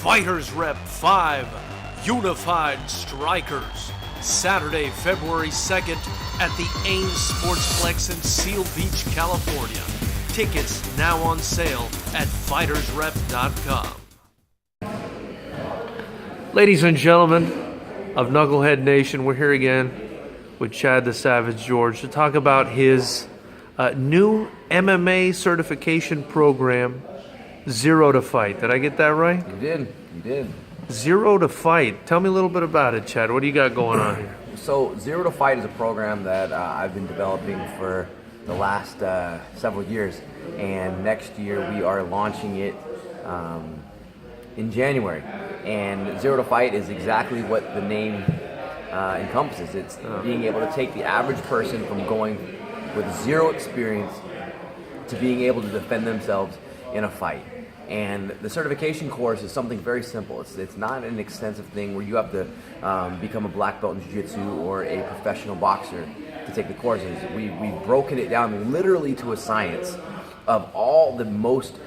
Fighters Rep 5 Unified Strikers, Saturday, February 2nd at the Ames Sportsplex in Seal Beach, California. Tickets now on sale at fightersrep.com. Ladies and gentlemen of Knucklehead Nation, we're here again with Chad the Savage George to talk about his new MMA certification program, Zero to Fight. Did I get that right? You did. Zero to Fight. Tell me a little bit about it, Chad. What do you got going on here? So Zero to Fight is a program that I've been developing for the last several years, and next year we are launching it in January. And Zero to Fight is exactly what the name encompasses. It's being able to take the average person from going with zero experience to being able to defend themselves in a fight. And the certification course is something very simple. It's not an extensive thing where you have to become a black belt in jiu-jitsu or a professional boxer to take the courses. We've broken it down literally to a science of all the most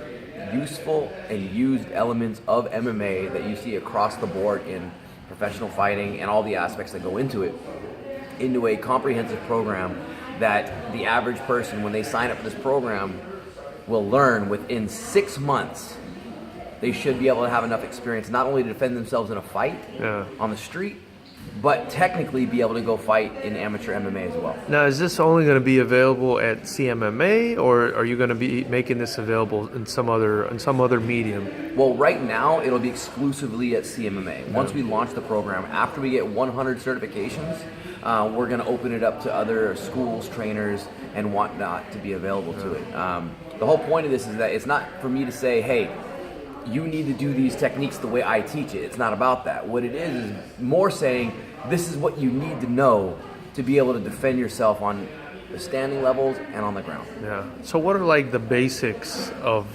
useful and used elements of MMA that you see across the board in professional fighting and all the aspects that go into it, into a comprehensive program that the average person, when they sign up for this program, will learn within 6 months. They should be able to have enough experience not only to defend themselves in a fight on the street, but technically be able to go fight in amateur MMA as well. Now, is this only going to be available at CMMA, or are you going to be making this available in some other medium? Well, right now it'll be exclusively at CMMA. Once we launch the program, after we get 100 certifications, we're going to open it up to other schools, trainers, and whatnot to be available to it. The whole point of this is that it's not for me to say, hey, you need to do these techniques the way I teach it. It's not about that. What it is more saying, this is what you need to know to be able to defend yourself on the standing levels and on the ground. Yeah. So what are like the basics of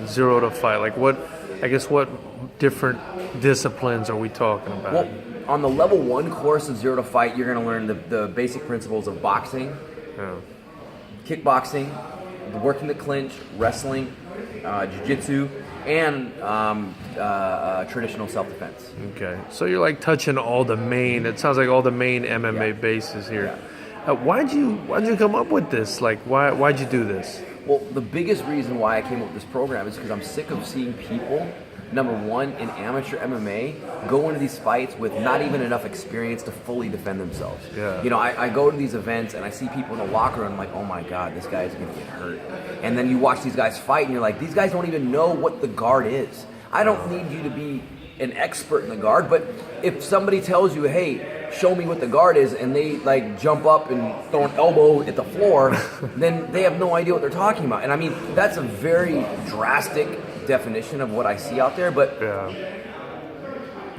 Zero to Fight? Like what different disciplines are we talking about? Well, on the level 1 course of Zero to Fight, you're going to learn the basic principles of boxing, kickboxing, working the clinch, wrestling, jiu-jitsu, and traditional self-defense. Okay, so you're like touching all the main. It sounds like all the main MMA bases here. Yeah. Why'd you come up with this? Like, why'd you do this? Well, the biggest reason why I came up with this program is because I'm sick of seeing people, number one, in amateur MMA, go into these fights with not even enough experience to fully defend themselves. Yeah. You know, I go to these events and I see people in the locker room, I'm like, oh my God, this guy's gonna get hurt. And then you watch these guys fight and you're like, these guys don't even know what the guard is. I don't need you to be an expert in the guard, but if somebody tells you, hey, show me what the guard is, and they like jump up and throw an elbow at the floor, then they have no idea what they're talking about. And I mean, that's a very drastic definition of what I see out there, but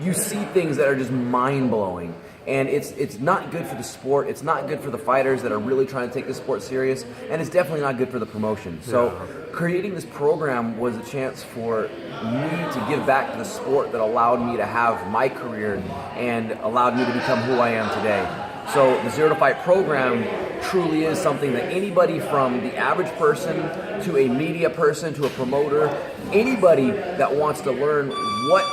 you see things that are just mind-blowing. And it's not good for the sport, it's not good for the fighters that are really trying to take this sport serious, and it's definitely not good for the promotion. So creating this program was a chance for me to give back to the sport that allowed me to have my career and allowed me to become who I am today. So the Zero to Fight program truly is something that anybody from the average person to a media person to a promoter, anybody that wants to learn what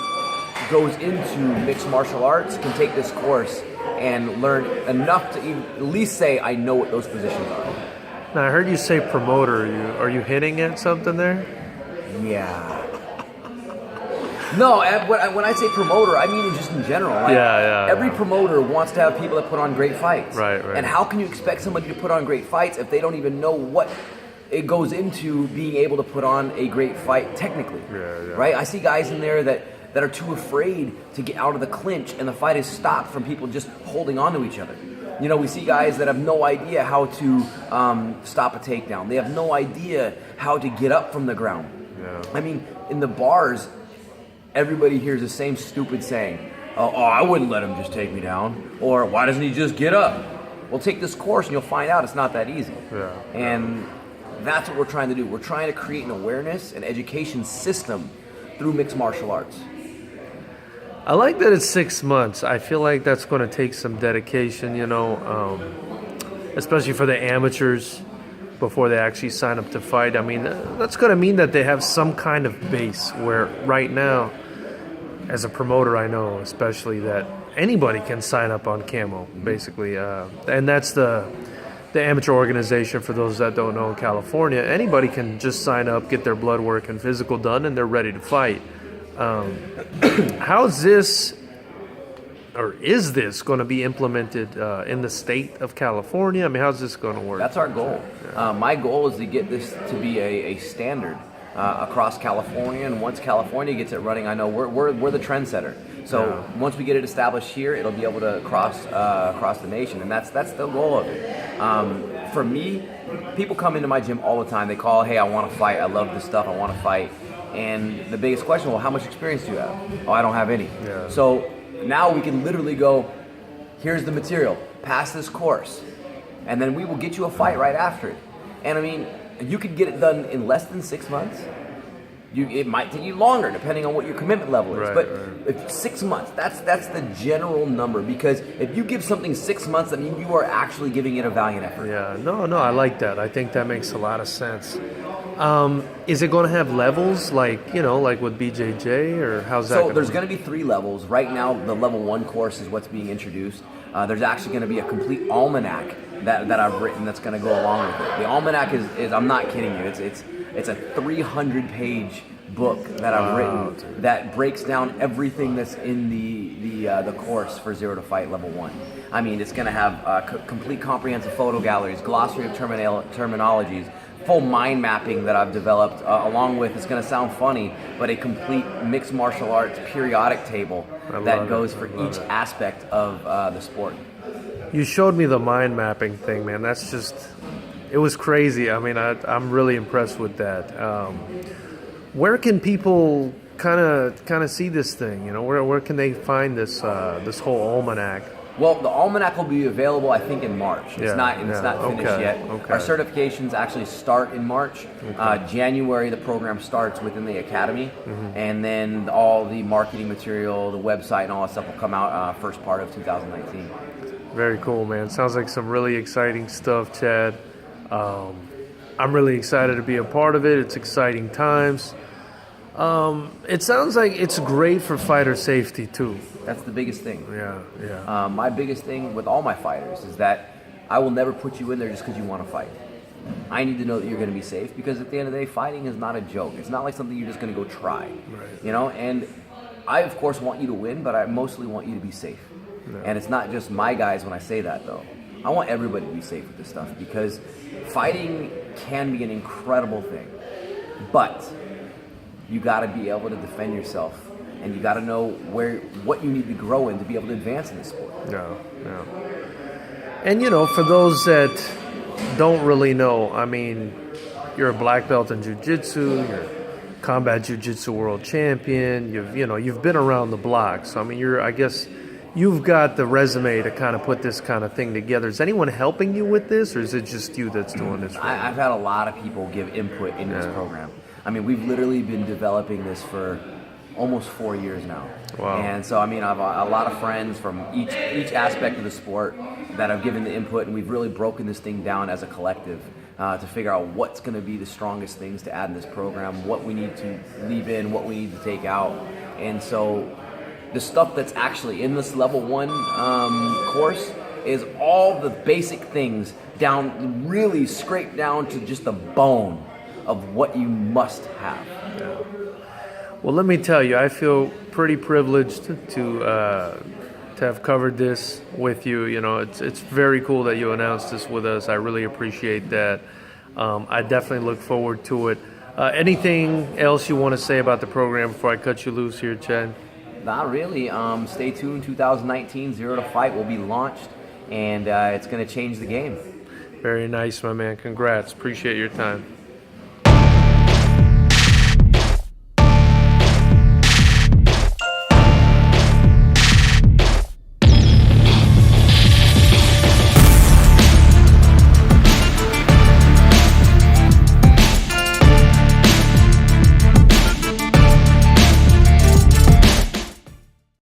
goes into mixed martial arts can take this course and learn enough to at least say, I know what those positions are. Now, I heard you say promoter. Are you hinting at something there? Yeah. No, when I say promoter, I mean just in general. Like, every promoter wants to have people that put on great fights. Right. And how can you expect somebody to put on great fights if they don't even know what it goes into being able to put on a great fight technically? Right? I see guys in there that are too afraid to get out of the clinch, and the fight is stopped from people just holding on to each other. You know, we see guys that have no idea how to stop a takedown. They have no idea how to get up from the ground. I mean, in the bars, everybody hears the same stupid saying, oh, I wouldn't let him just take me down, or why doesn't he just get up? Well, take this course and you'll find out it's not that easy. And that's what we're trying to do. We're trying to create an awareness and education system through mixed martial arts. I like that it's 6 months. I feel like that's going to take some dedication, you know, especially for the amateurs before they actually sign up to fight. I mean, that's going to mean that they have some kind of base where right now as a promoter, I know especially that anybody can sign up on Camo, basically, and that's the amateur organization. For those that don't know, in California, anybody can just sign up, get their blood work and physical done, and they're ready to fight. How's this, or is this going to be implemented in the state of California? I mean, how's this going to work? That's our goal. My goal is to get this to be a standard across California, and once California gets it running, I know we're the trendsetter. So once we get it established here, it'll be able to cross the nation, and that's the goal of it. For me, people come into my gym all the time. They call, hey, I want to fight. I love this stuff. I want to fight. And the biggest question, well, how much experience do you have? Oh, I don't have any. Yeah. So now we can literally go, here's the material, pass this course, and then we will get you a fight right after it. And I mean, you could get it done in less than 6 months. It might take you longer depending on what your commitment level is. But if 6 months, that's the general number, because if you give something 6 months, I mean, you are actually giving it a valiant effort. Yeah, no, I like that. I think that makes a lot of sense. Is it going to have levels like with BJJ, or how's that? So there's going to be 3 levels. Right now, the level 1 course is what's being introduced. There's actually going to be a complete almanac that I've written that's going to go along with it. The almanac is I'm not kidding you. It's a 300-page book that I've written that breaks down everything that's in the course for Zero to Fight Level 1. I mean, it's going to have complete comprehensive photo galleries, glossary of terminologies, full mind mapping that I've developed, along with, it's going to sound funny, but a complete mixed martial arts periodic table that goes for each aspect of the sport. You showed me the mind mapping thing, man. That's just, it was crazy. I mean, I'm really impressed with that. Where can people kind of see this thing? Where can they find this whole almanac? Well, the almanac will be available, I think, in March. It's not finished yet. Okay. Our certifications actually start in March. January, the program starts within the academy, and then all the marketing material, the website, and all that stuff will come out first part of 2019. Very cool, man. Sounds like some really exciting stuff, Chad. I'm really excited to be a part of it. It's exciting times. It sounds like it's great for fighter safety too. That's the biggest thing. Yeah. My biggest thing with all my fighters is that I will never put you in there just because you want to fight. I need to know that you're going to be safe, because at the end of the day, fighting is not a joke. It's not like something you're just going to go try. Right. And I, of course, want you to win, but I mostly want you to be safe. Yeah. And it's not just my guys when I say that, though. I want everybody to be safe with this stuff, because fighting can be an incredible thing. But you got to be able to defend yourself, and you got to know what you need to grow in to be able to advance in this sport. Yeah. And for those that don't really know, I mean, you're a black belt in jiu-jitsu, you're combat jiu-jitsu world champion, you've been around the block. So I mean, I guess you've got the resume to kind of put this kind of thing together. Is anyone helping you with this, or is it just you that's doing this? I've had a lot of people give input in this program. I mean, we've literally been developing this for almost 4 years now. Wow. And so, I mean, I've a lot of friends from each aspect of the sport that have given the input, and we've really broken this thing down as a collective to figure out what's going to be the strongest things to add in this program, what we need to leave in, what we need to take out. And so the stuff that's actually in this level 1 course is all the basic things down, really scraped down to just the bone of what you must have. Yeah. Well, let me tell you, I feel pretty privileged to have covered this with you. It's very cool that you announced this with us. I really appreciate that. I definitely look forward to it. Anything else you want to say about the program before I cut you loose here, Chad? Not really. Stay tuned. 2019 Zero to Fight will be launched, and it's going to change the game. Very nice, my man. Congrats. Appreciate your time.